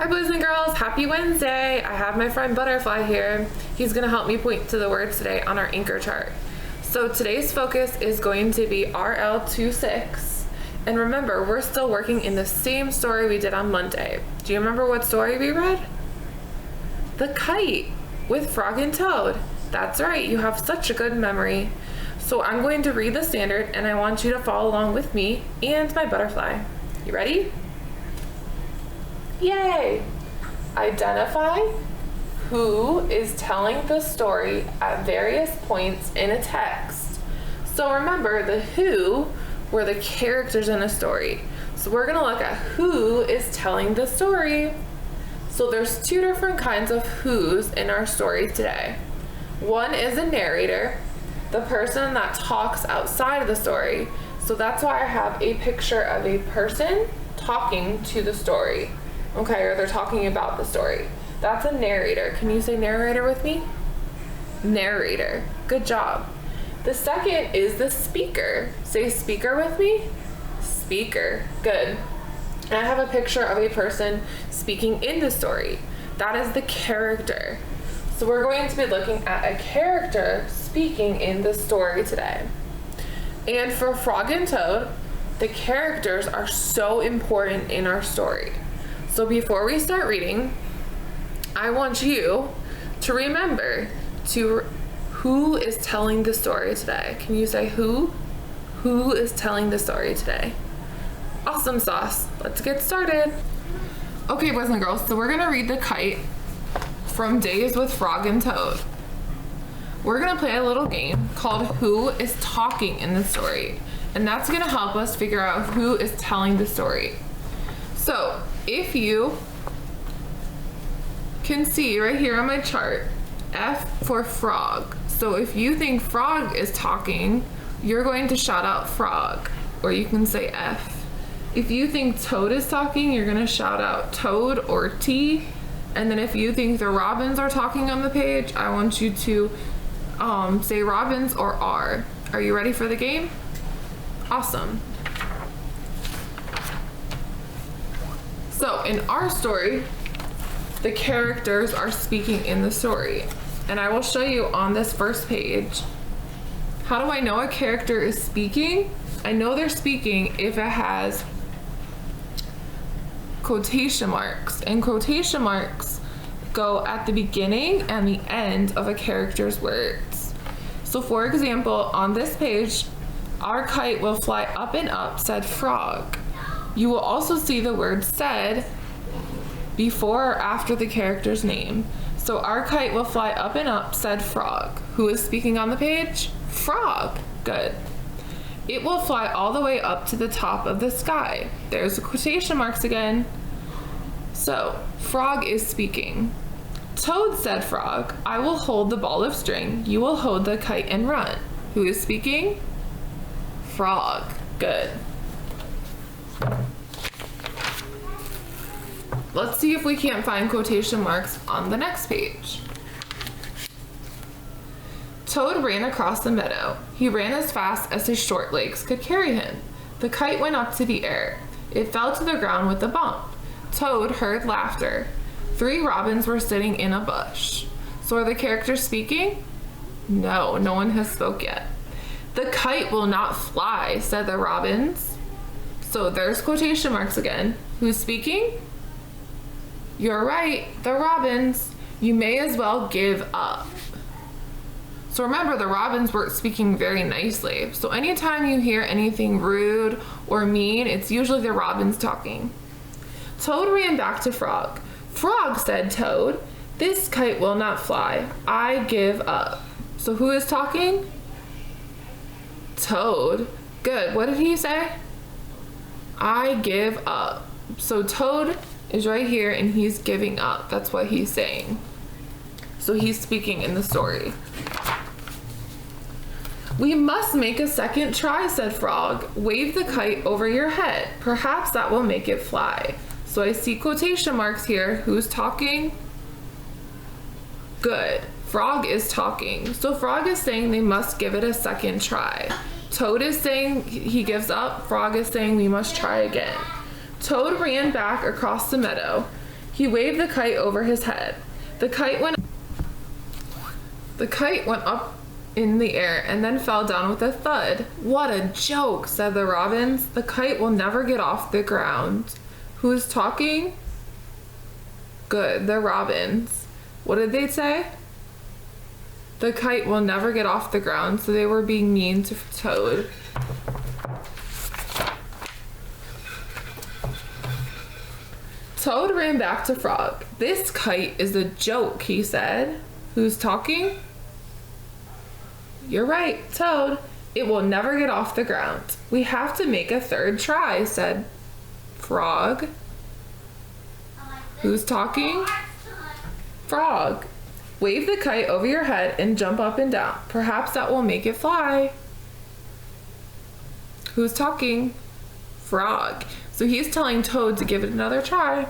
boys and girls, happy Wednesday. I have my friend Butterfly here. He's gonna help me point to the words today on our anchor chart. So today's focus is going to be RL26. And remember, we're still working in the same story we did on Monday. Do you remember what story we read? The Kite with Frog and Toad. That's right, you have such a good memory. So I'm going to read the standard and I want you to follow along with me and my butterfly. You ready? Yay! Identify who is telling the story at various points in a text. So remember, the who were the characters in a story. So we're gonna look at who is telling the story. So there's two different kinds of who's in our story today. One is a narrator, the person that talks outside of the story. So that's why I have a picture of a person talking to the story. Okay, or they're talking about the story. That's a narrator. Can you say narrator with me? Narrator. Good job. The second is the speaker. Say speaker with me. Speaker. Good. And I have a picture of a person speaking in the story. That is the character. So we're going to be looking at a character speaking in the story today. And for Frog and Toad, the characters are so important in our story. So before we start reading, I want you to remember who is telling the story today. Can you say who? Who is telling the story today? Awesome sauce. Let's get started. Okay, boys and girls, so we're gonna read The Kite from Days with Frog and Toad. We're gonna play a little game called Who is Talking in the Story, and that's gonna help us figure out who is telling the story. So if you can see right here on my chart, F for frog. So if you think frog is talking, you're going to shout out frog, or you can say F. If you think toad is talking, you're gonna shout out toad or T. And then if you think the robins are talking on the page, I want you to say robins or R. Are you ready for the game? Awesome. So in our story, the characters are speaking in the story. And I will show you on this first page. How do I know a character is speaking? I know they're speaking if it has quotation marks. And quotation marks go at the beginning and the end of a character's words. So for example, on this page, our kite will fly up and up, said Frog. You will also see the word said before or after the character's name. So our kite will fly up and up, said Frog. Who is speaking on the page? Frog. Good. It will fly all the way up to the top of the sky. There's the quotation marks again. So Frog is speaking. Toad, said Frog, I will hold the ball of string. You will hold the kite and run. Who is speaking? Frog. Good. Let's see if we can't find quotation marks on the next page. Toad ran across the meadow. He ran as fast as his short legs could carry him. The kite went up to the air. It fell to the ground with a bump. Toad heard laughter. 3 robins were sitting in a bush. So are the characters speaking? No, no one has spoke yet. The kite will not fly, said the robins. So there's quotation marks again. Who's speaking? You're right, the robins. You may as well give up. So remember, the robins weren't speaking very nicely. So anytime you hear anything rude or mean, it's usually the robins talking. Toad ran back to Frog. Frog, said Toad, this kite will not fly. I give up. So who is talking? Toad. Good. What did he say? I give up. So Toad is right here and he's giving up. That's what he's saying. So he's speaking in the story. We must make a second try, said Frog. Wave the kite over your head. Perhaps that will make it fly. So I see quotation marks here. Who's talking? Good. Frog is talking. So Frog is saying they must give it a second try. Toad is saying he gives up. Frog is saying we must try again. Toad ran back across the meadow. He waved the kite over his head. The kite went up in the air and then fell down with a thud. What a joke, said the robins. The kite will never get off the ground. Who's talking? Good, the robins. What did they say? The kite will never get off the ground, so they were being mean to Toad. Toad ran back to Frog. This kite is a joke, he said. Who's talking? You're right, Toad. It will never get off the ground. We have to make a third try, said Frog. Who's talking? Frog. Wave the kite over your head and jump up and down. Perhaps that will make it fly. Who's talking? Frog. So he's telling Toad to give it another try.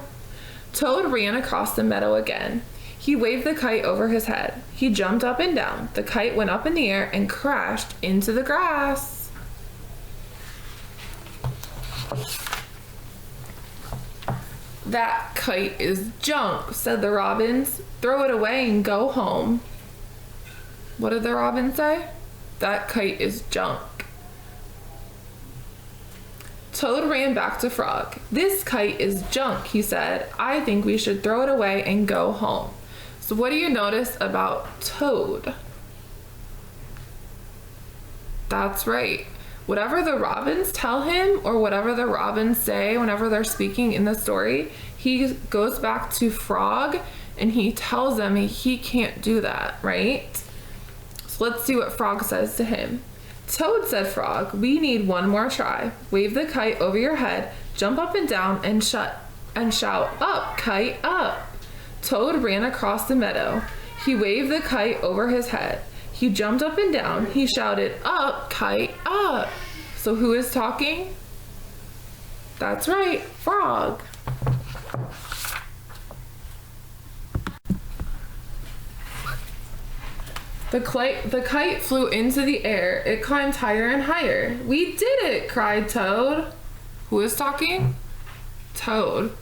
Toad ran across the meadow again. He waved the kite over his head. He jumped up and down. The kite went up in the air and crashed into the grass. That kite is junk, said the robins. Throw it away and go home. What did the robin say? That kite is junk. Toad ran back to Frog. This kite is junk, he said. I think we should throw it away and go home. So what do you notice about Toad? That's right. Whatever the robins tell him or whatever the robins say whenever they're speaking in the story, he goes back to Frog and he tells them he can't do that, right? So let's see what Frog says to him. Toad, said Frog, we need one more try. Wave the kite over your head, jump up and down and shout, up, kite, up. Toad ran across the meadow. He waved the kite over his head. He jumped up and down. He shouted, up, kite, up. So who is talking? That's right, Frog. The kite flew into the air. It climbed higher and higher. We did it, cried Toad. Who is talking? Toad.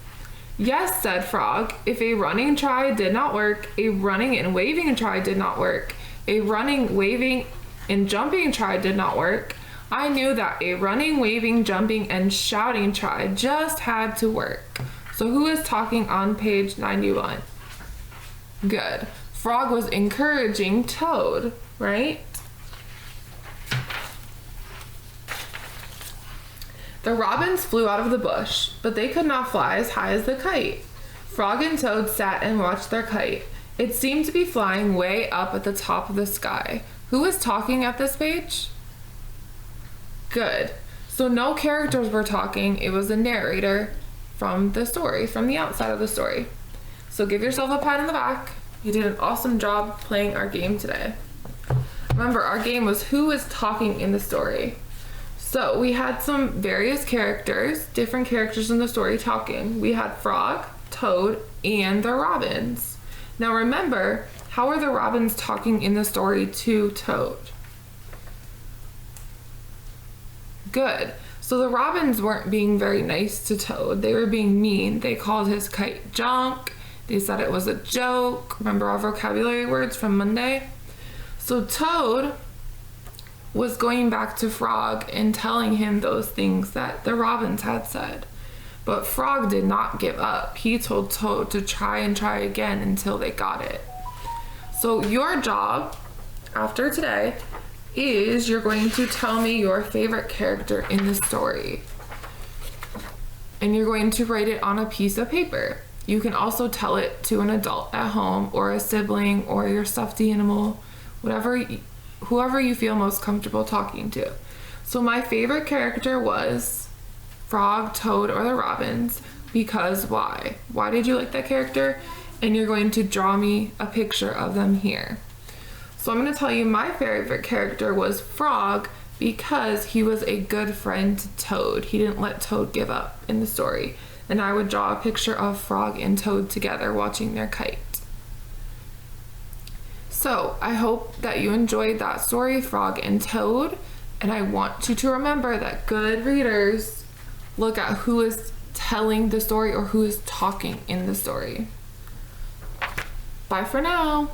Yes, said Frog. If a running try did not work, a running and waving try did not work, a running, waving, and jumping try did not work, I knew that a running, waving, jumping, and shouting try just had to work. So who is talking on page 91? Good. Frog was encouraging Toad, right? The robins flew out of the bush, but they could not fly as high as the kite. Frog and Toad sat and watched their kite. It seemed to be flying way up at the top of the sky. Who was talking at this page? Good. So no characters were talking. It was a narrator from the story, from the outside of the story. So give yourself a pat on the back. You did an awesome job playing our game today. Remember, our game was who is talking in the story. So we had some various characters, different characters in the story talking. We had Frog, Toad, and the robins. Now remember, how are the robins talking in the story to Toad? Good. So the robins weren't being very nice to Toad. They were being mean. They called his kite junk. They said it was a joke. Remember our vocabulary words from Monday? So Toad was going back to Frog and telling him those things that the robins had said. But Frog did not give up. He told Toad to try and try again until they got it. So your job after today is you're going to tell me your favorite character in the story. And you're going to write it on a piece of paper. You can also tell it to an adult at home or a sibling or your stuffed animal, whoever you feel most comfortable talking to. So my favorite character was Frog, Toad, or the robins, because why? Why did you like that character? And you're going to draw me a picture of them here. So I'm going to tell you my favorite character was Frog because he was a good friend to Toad. He didn't let Toad give up in the story. And I would draw a picture of Frog and Toad together watching their kite. So I hope that you enjoyed that story, Frog and Toad. And I want you to remember that good readers look at who is telling the story or who is talking in the story. Bye for now.